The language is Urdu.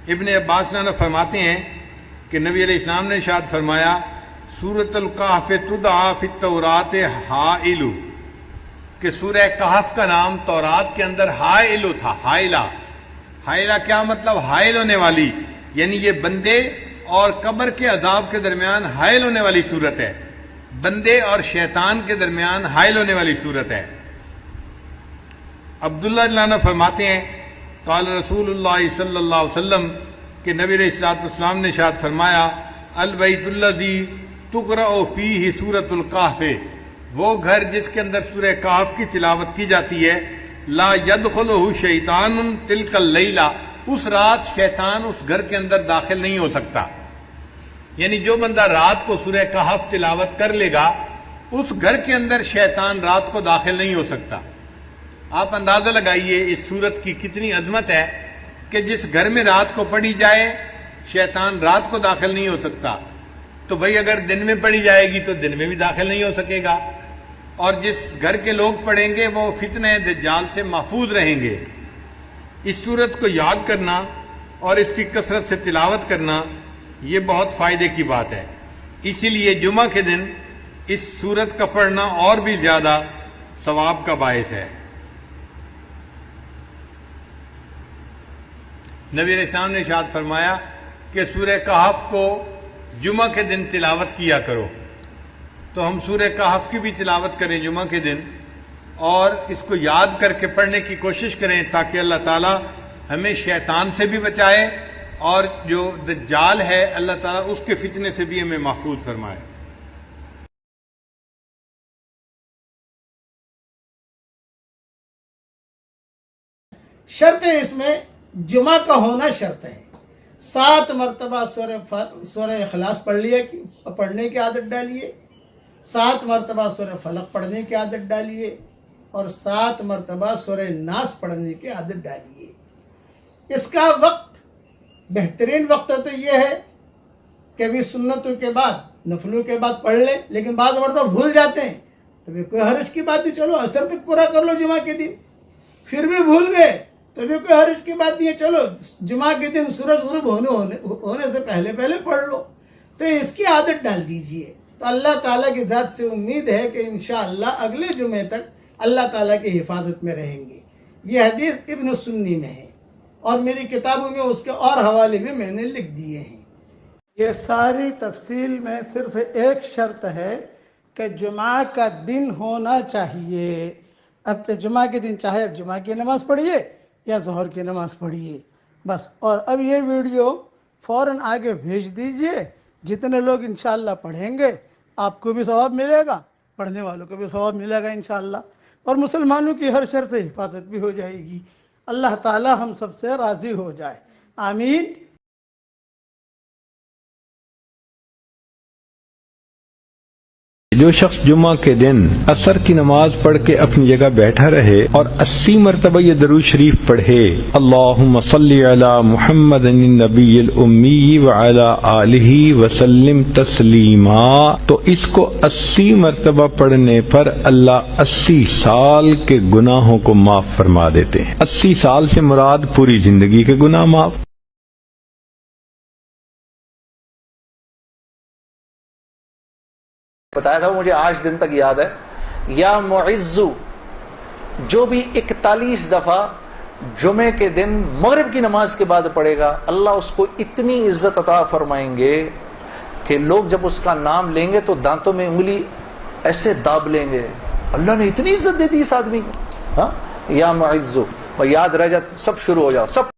ابن عباس نے فرماتے ہیں کہ نبی علیہ السلام نے ارشاد فرمایا سورۃ الکہف تدعا فی التورات حائل، کہ سورہ کہف کا نام تورات کے اندر حائل تھا۔ حائلہ کیا مطلب؟ حائل ہونے والی، یعنی یہ بندے اور قبر کے عذاب کے درمیان حائل ہونے والی صورت ہے، بندے اور شیطان کے درمیان حائل ہونے والی صورت ہے۔ عبداللہ عنہ فرماتے ہیں قال رسول اللہ صلی اللہ علیہ وسلم کہ نبی علیہ الصلوۃ والسلام نے ارشاد فرمایا البیت الذی تقرأ فیہ سورۃ الکہف، وہ گھر جس کے اندر سورہ کہف کی تلاوت کی جاتی ہے، لا یدخلہ شیطان تلک اللیلہ، اس رات شیطان اس گھر کے اندر داخل نہیں ہو سکتا۔ یعنی جو بندہ رات کو سورہ کہف تلاوت کر لے گا اس گھر کے اندر شیطان رات کو داخل نہیں ہو سکتا۔ آپ اندازہ لگائیے اس سورت کی کتنی عظمت ہے کہ جس گھر میں رات کو پڑھی جائے شیطان رات کو داخل نہیں ہو سکتا، تو بھئی اگر دن میں پڑھی جائے گی تو دن میں بھی داخل نہیں ہو سکے گا، اور جس گھر کے لوگ پڑھیں گے وہ فتنہ دجال سے محفوظ رہیں گے۔ اس سورت کو یاد کرنا اور اس کی کثرت سے تلاوت کرنا یہ بہت فائدے کی بات ہے، اسی لیے جمعہ کے دن اس سورت کا پڑھنا اور بھی زیادہ ثواب کا باعث ہے۔ نبی علیہ السلام نے ارشاد فرمایا کہ سورہ کہف کو جمعہ کے دن تلاوت کیا کرو، تو ہم سورہ کہف کی بھی تلاوت کریں جمعہ کے دن اور اس کو یاد کر کے پڑھنے کی کوشش کریں تاکہ اللہ تعالی ہمیں شیطان سے بھی بچائے اور جو دجال ہے اللہ تعالیٰ اس کے فتنے سے بھی ہمیں محفوظ فرمائے۔ شرط ہے اس میں جمعہ کا ہونا شرط ہے۔ 7 مرتبہ سورہ اخلاص پڑھنے کی عادت ڈالیے، 7 مرتبہ سورہ فلق پڑھنے کی عادت ڈالیے اور 7 مرتبہ سورہ ناس پڑھنے کی عادت ڈالیے۔ اس کا وقت بہترین وقت تو یہ ہے کہ بھی سنتوں کے بعد نفلوں کے بعد پڑھ لیں، لیکن بعض مرتبہ بھول جاتے ہیں تو بھی کوئی حرج کی بات نہیں، چلو عصر تک پورا کر لو جمعہ کے دن، پھر بھی بھول گئے تو بھی کوئی حرج کی بات نہیں ہے، چلو جمعہ کے دن سورج غروب ہونے سے پہلے پڑھ لو۔ تو اس کی عادت ڈال دیجئے، تو اللہ تعالیٰ کی ذات سے امید ہے کہ انشاءاللہ اگلے جمعے تک اللہ تعالیٰ کی حفاظت میں رہیں گے۔ یہ حدیث ابن سنی میں ہے اور میری کتابوں میں اس کے اور حوالے بھی میں نے لکھ دیے ہیں۔ یہ ساری تفصیل میں صرف ایک شرط ہے کہ جمعہ کا دن ہونا چاہیے۔ اب تو جمعہ کے دن چاہے اب جمعہ کی نماز پڑھیے یا ظہر کی نماز پڑھیے بس، اور اب یہ ویڈیو فوراً آگے بھیج دیجئے، جتنے لوگ انشاءاللہ پڑھیں گے آپ کو بھی ثواب ملے گا، پڑھنے والوں کو بھی ثواب ملے گا انشاءاللہ، اور مسلمانوں کی ہر شر سے حفاظت بھی ہو جائے گی۔ اللہ تعالی ہم سب سے راضی ہو جائے، آمین۔ جو شخص جمعہ کے دن عصر کی نماز پڑھ کے اپنی جگہ بیٹھا رہے اور 80 مرتبہ یہ درود شریف پڑھے اللہم صلی علی محمد النبی الامی وعلی آلہ وسلم تسلیما، تو اس کو 80 مرتبہ پڑھنے پر اللہ 80 سال کے گناہوں کو معاف فرما دیتے ہیں۔ 80 سال سے مراد پوری زندگی کے گناہ معاف۔ بتایا تھا مجھے آج دن تک یاد ہے، یا معزو جو بھی 41 دفعہ جمعے کے دن مغرب کی نماز کے بعد پڑھے گا اللہ اس کو اتنی عزت عطا فرمائیں گے کہ لوگ جب اس کا نام لیں گے تو دانتوں میں انگلی ایسے داب لیں گے، اللہ نے اتنی عزت دے دی اس آدمی کو۔ ہاں یا معزو، اور یاد رہ جائے سب شروع ہو جاؤ، سب